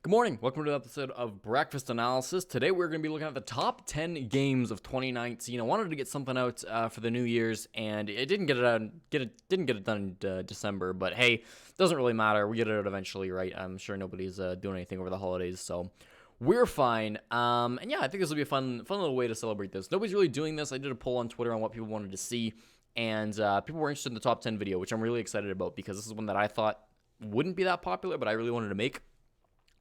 Good morning. Welcome to another episode of Breakfast Analysis. Today we're going to be looking at the top 10 games of 2019. I wanted to get something out for the New Year's, and it didn't get it done in December. But hey, doesn't really matter. We get it out eventually, right? I'm sure nobody's doing anything over the holidays, so we're fine. And yeah, I think this will be a fun little way to celebrate this. Nobody's really doing this. I did a poll on Twitter on what people wanted to see, and people were interested in the top 10 video, which I'm really excited about because this is one that I thought wouldn't be that popular, but I really wanted to make.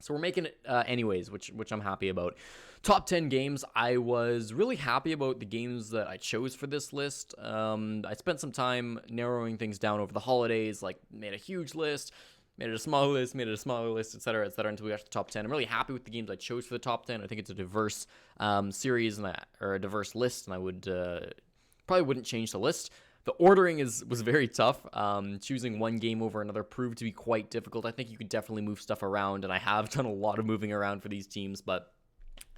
So we're making it anyways, which I'm happy about. Top 10 games. I was really happy about the games that I chose for this list. I spent some time narrowing things down over the holidays, like made a huge list, made it a smaller list, etc., until we got to the top 10. I'm really happy with the games I chose for the top 10. I think it's a diverse series or a diverse list, and I would probably wouldn't change the list. The ordering was very tough. Choosing one game over another proved to be quite difficult. I think you could definitely move stuff around, and I have done a lot of moving around for these teams, but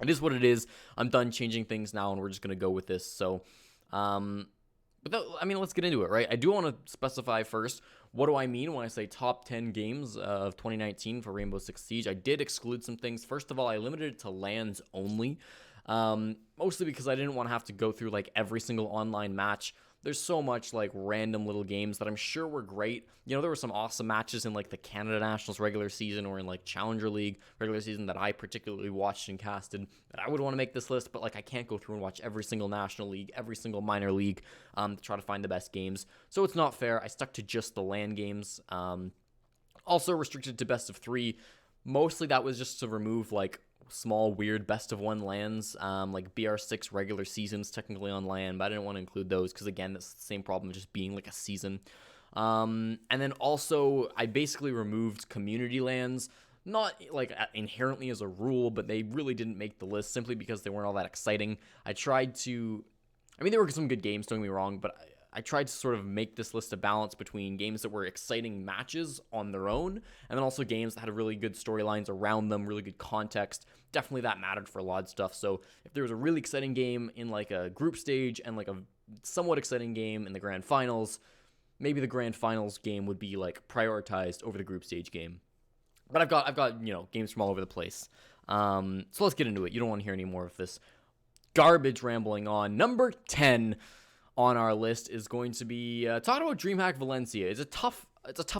it is what it is. I'm done changing things now, and we're just going to go with this. So, let's get into it, right? I do want to specify first, what do I mean when I say top 10 games of 2019 for Rainbow Six Siege? I did exclude some things. First of all, I limited it to LANs only, mostly because I didn't want to have to go through like every single online match. There's so much like random little games that I'm sure were great. You know, there were some awesome matches in like the Canada Nationals regular season or in like Challenger League regular season that I particularly watched and casted that I would want to make this list, but like I can't go through and watch every single National League, every single minor league to try to find the best games. So it's not fair. I stuck to just the LAN games. Also restricted to best of 3. Mostly that was just to remove like small weird best of 1 LANs, like BR6 regular seasons technically on LAN, but I didn't want to include those because again, that's the same problem of just being like a season. And then also I basically removed community LANs, not like inherently as a rule, but they really didn't make the list simply because they weren't all that exciting. There were some good games, don't get me wrong, but I tried to sort of make this list a balance between games that were exciting matches on their own, and then also games that had really good storylines around them, really good context. Definitely that mattered for a lot of stuff. So if there was a really exciting game in like a group stage and like a somewhat exciting game in the grand finals, maybe the grand finals game would be like prioritized over the group stage game. But I've got games from all over the place. So let's get into it. You don't want to hear any more of this garbage rambling on. Number 10 on our list is going to be talking about Dreamhack Valencia. It's a tough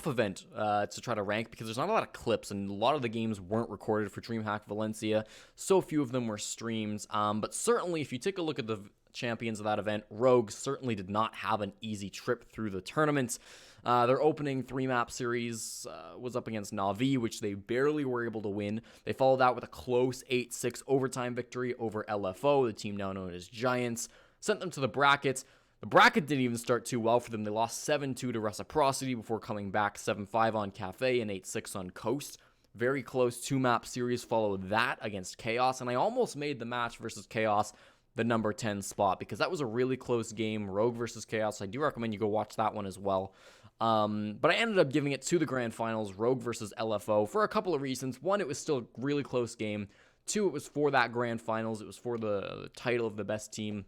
event to try to rank because there's not a lot of clips and a lot of the games weren't recorded for Dreamhack Valencia. So few of them were streams. But certainly if you take a look at the champions of that event, Rogue certainly did not have an easy trip through the tournament. Their opening 3-map series was up against Na'Vi, which they barely were able to win. They followed that with a close 8-6 overtime victory over LFO, the team now known as Giants. Sent them to the brackets. The bracket didn't even start too well for them. They lost 7-2 to Reciprocity before coming back 7-5 on Cafe and 8-6 on Coast. Very close 2-map series followed that against Chaos, and I almost made the match versus Chaos the number 10 spot because that was a really close game, Rogue versus Chaos. I do recommend you go watch that one as well. But I ended up giving it to the grand finals, Rogue versus LFO, for a couple of reasons. One, it was still a really close game. 2, it was for that grand finals. It was for the title of the best team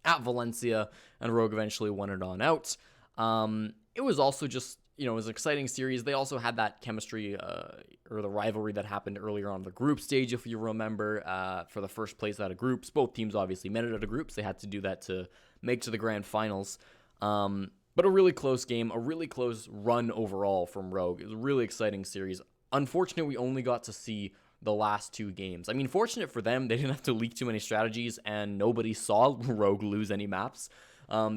at Valencia, and Rogue eventually won it on out. It was also just, it was an exciting series. They also had that chemistry or the rivalry that happened earlier on the group stage, if you remember, for the first place out of groups. Both teams obviously made it out of groups. They had to do that to make to the grand finals. But a really close game, a really close run overall from Rogue. It was a really exciting series. Unfortunately, we only got to see the last 2 games. I mean, fortunate for them, they didn't have to leak too many strategies, and nobody saw Rogue lose any maps,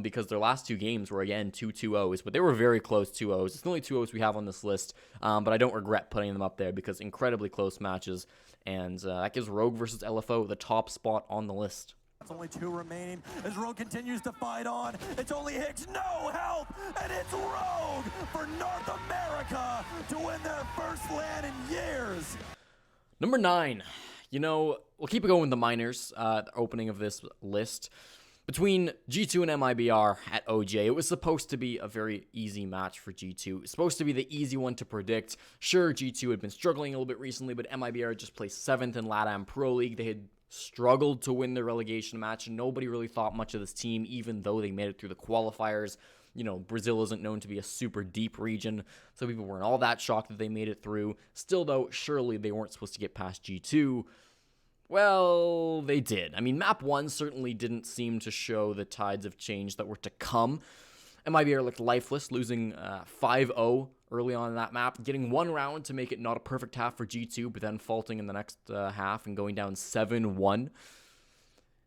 because their last 2 games were, again, 2-2-0s, but they were very close 2-0s. It's the only 2-0s we have on this list, but I don't regret putting them up there because incredibly close matches, and that gives Rogue versus LFO the top spot on the list. It's only 2 remaining as Rogue continues to fight on. It's only Hicks, no help, and it's Rogue for North America to win their first LAN in years. Number 9, we'll keep it going with the minors, the opening of this list. Between G2 and MIBR at OJ, it was supposed to be a very easy match for G2. It was supposed to be the easy one to predict. Sure, G2 had been struggling a little bit recently, but MIBR just placed 7th in LATAM Pro League. They had struggled to win the relegation match, and nobody really thought much of this team, even though they made it through the qualifiers. You know, Brazil isn't known to be a super deep region, so people weren't all that shocked that they made it through. Still, though, surely they weren't supposed to get past G2. Well, they did. I mean, map 1 certainly didn't seem to show the tides of change that were to come. MIBR looked lifeless, losing 5-0 early on in that map, getting one round to make it not a perfect half for G2, but then faulting in the next half and going down 7-1.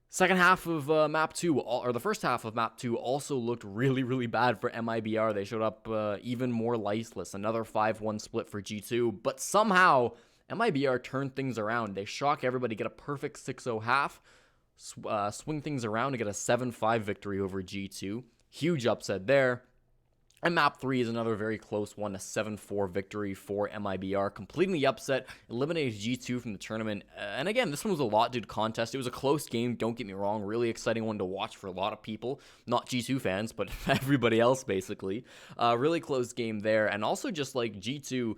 Second half of map 2, or the first half of map 2, also looked really, really bad for MIBR. They showed up even more lifeless. Another 5-1 split for G2, but somehow MIBR turned things around. They shock everybody, get a perfect 6-0 half, swing things around to get a 7-5 victory over G2. Huge upset there. And map 3 is another very close one, a 7-4 victory for MIBR. Completely the upset, eliminated G2 from the tournament. And again, this one was a lot due to contest. It was a close game, don't get me wrong. Really exciting one to watch for a lot of people. Not G2 fans, but everybody else, basically. Really close game there. And also just like G2,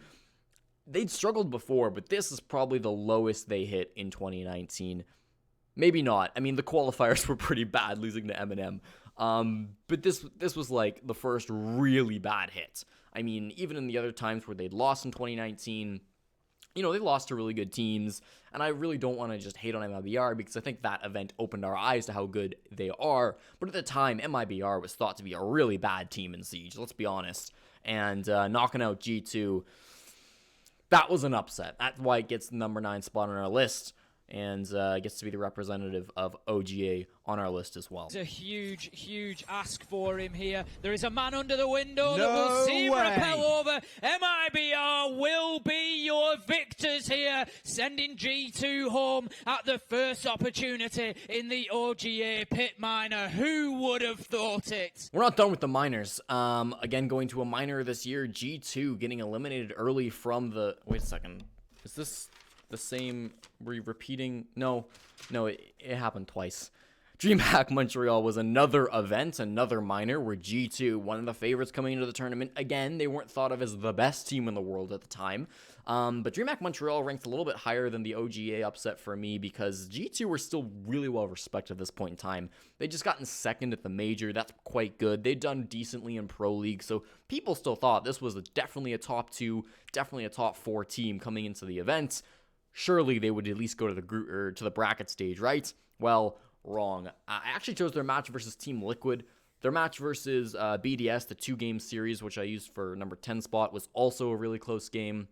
they'd struggled before, but this is probably the lowest they hit in 2019. Maybe not. I mean, the qualifiers were pretty bad, losing to Eminem. But this was like the first really bad hit. I mean, even in the other times where they'd lost in 2019, you know, they lost to really good teams, and I really don't want to just hate on MIBR because I think that event opened our eyes to how good they are. But at the time, MIBR was thought to be a really bad team in Siege, let's be honest. And knocking out G2, that was an upset. That's why it gets the number 9 spot on our list. And gets to be the representative of OGA on our list as well. It's a huge, huge ask for him here. There is a man under the window that will see him rappel over. MIBR will be your victors here, sending G2 home at the first opportunity in the OGA pit minor. Who would have thought it? We're not done with the minors. Again, going to a minor this year, G2 getting eliminated early from the... Wait a second. Is this the same? Were you repeating? No, it happened twice. Dreamhack Montreal was another event, another minor, where G2, one of the favorites coming into the tournament, again, they weren't thought of as the best team in the world at the time. But Dreamhack Montreal ranked a little bit higher than the OGA upset for me because G2 were still really well respected at this point in time. They'd just gotten second at the major. That's quite good. They'd done decently in Pro League, so people still thought this was definitely a top 2, definitely a top 4 team coming into the event. Surely they would at least go to the group or to the bracket stage, right? Well, wrong. I actually chose their match versus Team Liquid. Their match versus BDS, the 2-game series, which I used for number 10 spot, was also a really close game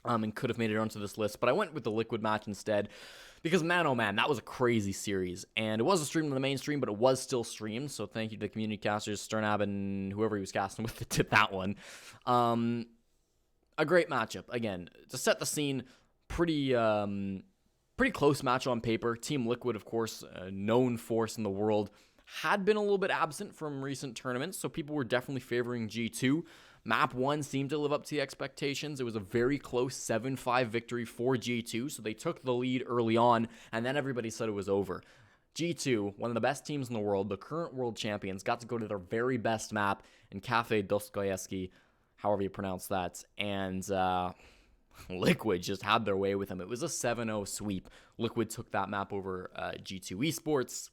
and could have made it onto this list. But I went with the Liquid match instead because, man, oh man, that was a crazy series. And it wasn't streamed on the mainstream, but it was still streamed. So thank you to the community casters, Sternab and whoever he was casting with to tip that one. A great matchup. Again, to set the scene, pretty close match on paper. Team Liquid, of course, a known force in the world, had been a little bit absent from recent tournaments, so people were definitely favoring G2. Map 1 seemed to live up to the expectations. It was a very close 7-5 victory for G2, so they took the lead early on, and then everybody said it was over. G2, one of the best teams in the world, the current world champions, got to go to their very best map in Cafe Dostoyevsky, however you pronounce that, and Liquid just had their way with them. It was a 7-0 sweep. Liquid took that map over G2 Esports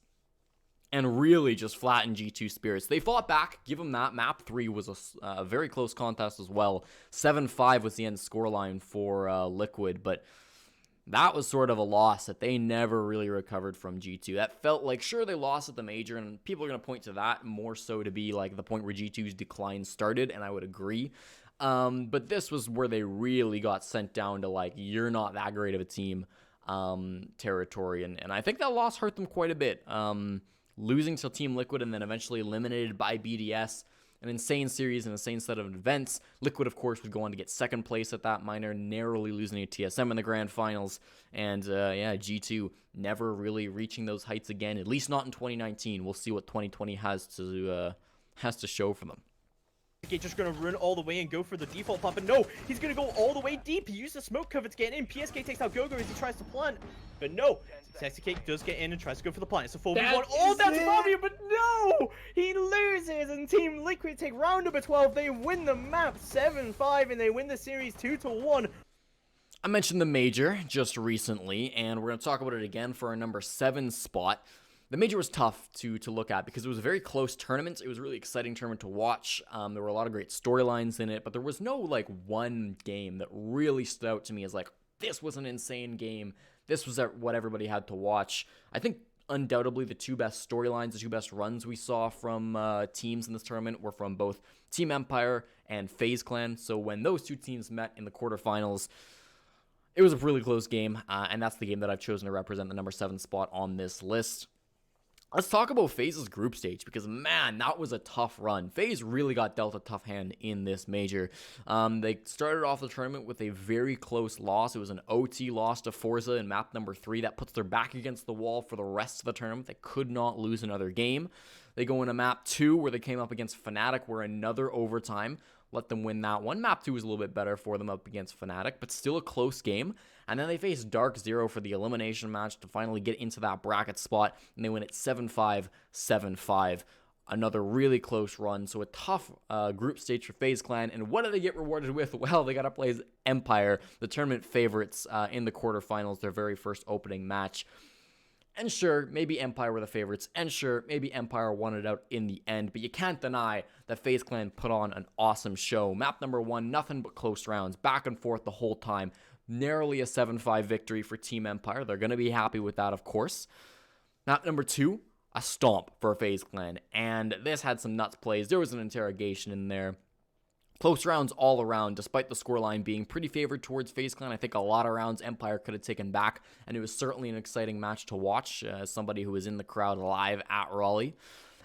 and really just flattened G2 spirits. They fought back, give them that. Map 3 was a very close contest as well. 7-5 was the end scoreline for Liquid, but that was sort of a loss that they never really recovered from G2. That felt like, sure, they lost at the major, and people are going to point to that more so to be like the point where G2's decline started, and I would agree. But this was where they really got sent down to, like, you're not that great of a team territory. And I think that loss hurt them quite a bit. Losing to Team Liquid and then eventually eliminated by BDS. An insane series, an insane set of events. Liquid, of course, would go on to get second place at that minor, narrowly losing to TSM in the grand finals. And, G2 never really reaching those heights again, at least not in 2019. We'll see what 2020 has to show for them. Just gonna run all the way and go for the default pop, but no, he's gonna go all the way deep. He used the smoke cover to get in. PSK takes out Gogo as he tries to plant, but no, Sexy does get in and tries to go for the plant. It's a 4v1 all down to Fabio, but no, he loses, and Team Liquid take round number 12. They win the map 7-5, and they win the series 2-1. I mentioned the major just recently, and we're gonna talk about it again for our number 7 spot. The major was tough to look at because it was a very close tournament. It was a really exciting tournament to watch. There were a lot of great storylines in it, but there was no like one game that really stood out to me as like, this was an insane game. This was what everybody had to watch. I think undoubtedly the two best storylines, the two best runs we saw from teams in this tournament were from both Team Empire and FaZe Clan. So when those two teams met in the quarterfinals, it was a really close game, and that's the game that I've chosen to represent the number 7 spot on this list. Let's talk about FaZe's group stage, because, man, that was a tough run. FaZe really got dealt a tough hand in this major. They started off the tournament with a very close loss. It was an OT loss to Forza in map number 3. That puts their back against the wall for the rest of the tournament. They could not lose another game. They go into map 2, where they came up against Fnatic, where another overtime let them win that one. Map 2 was a little bit better for them up against Fnatic, but still a close game. And then they faced Dark Zero for the elimination match to finally get into that bracket spot, and they win it 7-5, 7-5. Another really close run, so a tough group stage for FaZe Clan. And what did they get rewarded with? Well, they got to play as Empire, the tournament favorites in the quarterfinals, their very first opening match. And sure, maybe Empire were the favorites, and sure, maybe Empire won it out in the end, but you can't deny that FaZe Clan put on an awesome show. Map number 1, nothing but close rounds, back and forth the whole time. Narrowly a 7-5 victory for Team Empire. They're going to be happy with that, of course. Map number 2, a stomp for FaZe Clan, and this had some nuts plays. There was an interrogation in there. Close rounds all around, despite the scoreline being pretty favored towards FaZe Clan. I think a lot of rounds Empire could have taken back, and it was certainly an exciting match to watch as somebody who was in the crowd live at Raleigh.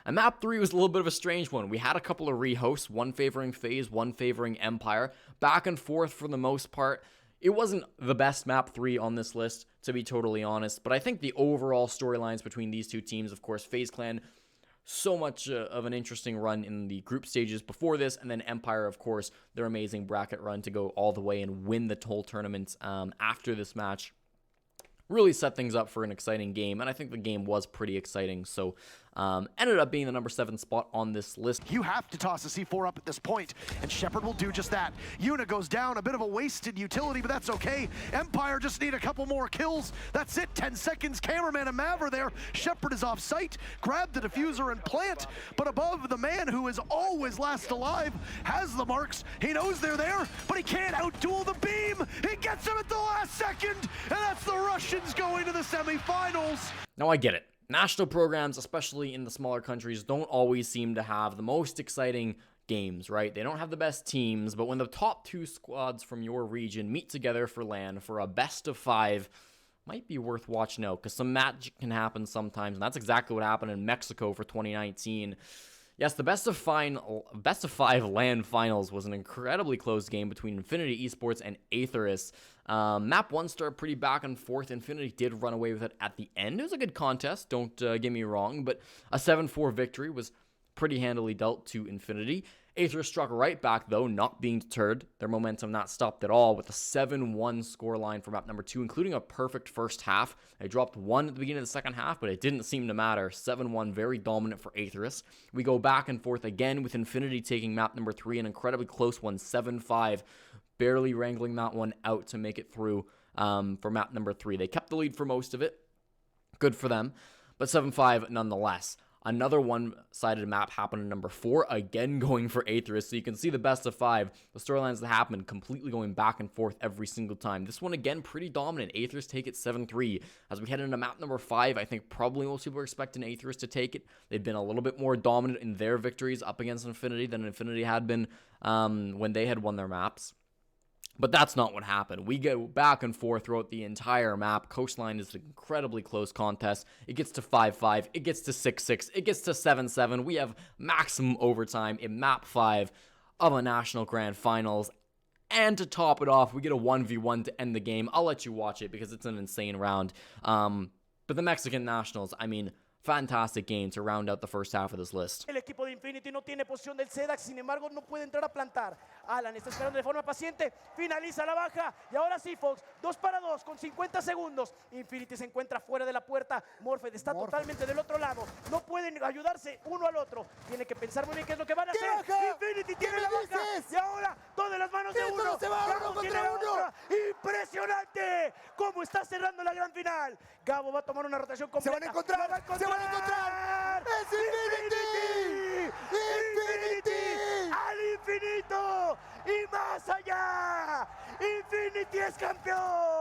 And map 3 was a little bit of a strange one. We had a couple of rehosts, one favoring FaZe, one favoring Empire, back and forth for the most part. It wasn't the best map 3 on this list, to be totally honest, but I think the overall storylines between these two teams, of course, FaZe Clan, so much of an interesting run in the group stages before this, and then Empire, of course, their amazing bracket run to go all the way and win the whole tournament after this match. Really set things up for an exciting game, and I think the game was pretty exciting, so ended up being the number 7 spot on this list. You have to toss a C4 up at this point, and Shepard will do just that. Yuna goes down, a bit of a wasted utility, but that's okay. Empire just need a couple more kills. That's it, 10 seconds. Cameraman and Maver there. Shepard is off site, grab the diffuser and plant, but above the man who is always last alive has the marks. He knows they're there, but he can't outduel the beam. He gets him at the last second, and that's the Russians going to the semifinals. Now I get it. National programs, especially in the smaller countries, don't always seem to have the most exciting games, right? They don't have the best teams, but when the top 2 squads from your region meet together for LAN for a best of 5, might be worth watching out, because some magic can happen sometimes, and that's exactly what happened in Mexico for 2019. Yes, the best of 5 LAN finals was an incredibly close game between Infinity Esports and Aetherus. Map 1 started pretty back and forth. Infinity did run away with it at the end. It was a good contest, don't get me wrong, but a 7-4 victory was pretty handily dealt to Infinity. Aether struck right back, though, not being deterred. Their momentum not stopped at all with a 7-1 scoreline for map number 2, including a perfect first half. They dropped 1 at the beginning of the second half, but it didn't seem to matter. 7-1, very dominant for Aetherus. We go back and forth again with Infinity taking map number 3, an incredibly close one, 7-5, barely wrangling that one out to make it through for map number 3. They kept the lead for most of it. Good for them, but 7-5 nonetheless. Another one-sided map happened in number 4, again going for Aetherus, so you can see the best of 5. The storylines that happened completely going back and forth every single time. This one, again, pretty dominant. Aetherus take it 7-3. As we head into map number 5, I think probably most people are expecting Aetherus to take it. They've been a little bit more dominant in their victories up against Infinity than Infinity had been when they had won their maps. But that's not what happened. We go back and forth throughout the entire map. Coastline is an incredibly close contest. It gets to 5-5. It gets to 6-6. It gets to 7-7. We have maximum overtime in map 5 of a National Grand Finals. And to top it off, we get a 1v1 to end the game. I'll let you watch it because it's an insane round. But the Mexican Nationals, I mean, fantastic game to round out the first half of this list. El equipo de Infinity no tiene posición del Sedax, sin embargo no puede entrar a plantar. Alan está esperando de forma paciente, finaliza la baja y ahora sí, Fox, 2 para 2 con 50 segundos. Infinity se encuentra fuera de la puerta, Morphed está totalmente del otro lado, no pueden ayudarse uno al otro, tiene que pensar muy bien qué es lo que van a hacer. Infinity tiene la baja y ahora todas las manos de uno, Bravo tiene la otra, Impresionante cómo está cerrando la gran final. Gabo va a tomar una rotación completa. Se van a encontrar, ¡La va a se van a encontrar. ¡Es Infinity! ¡Infinity! ¡Al infinito! ¡Y más allá! ¡Infinity es campeón!